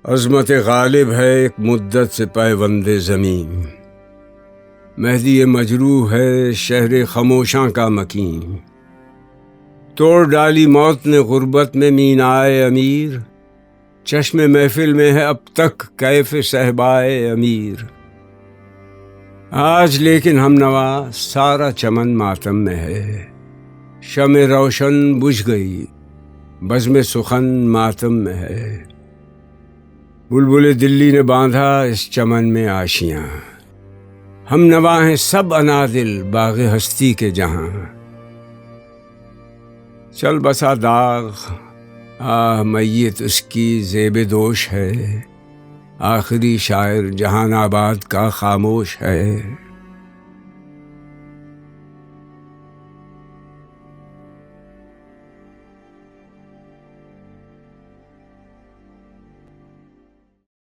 عظمت غالب ہے ایک مدت سے پیوند زمین، مہدی مجروح ہے شہر خموشاں کا مکین۔ توڑ ڈالی موت نے غربت میں مینائے امیر، چشم محفل میں ہے اب تک کیف صہبائے امیر۔ آج لیکن ہم نوا سارا چمن ماتم میں ہے، شمع روشن بجھ گئی بزم سخن ماتم میں ہے۔ بلبل دلی نے باندھا اس چمن میں آشیاں، ہم نوا ہیں سب انادل باغ ہستی کے جہاں۔ چل بسا داغ آہ میت اس کی زیب دوش ہے، آخری شاعر جہان آباد کا خاموش ہے۔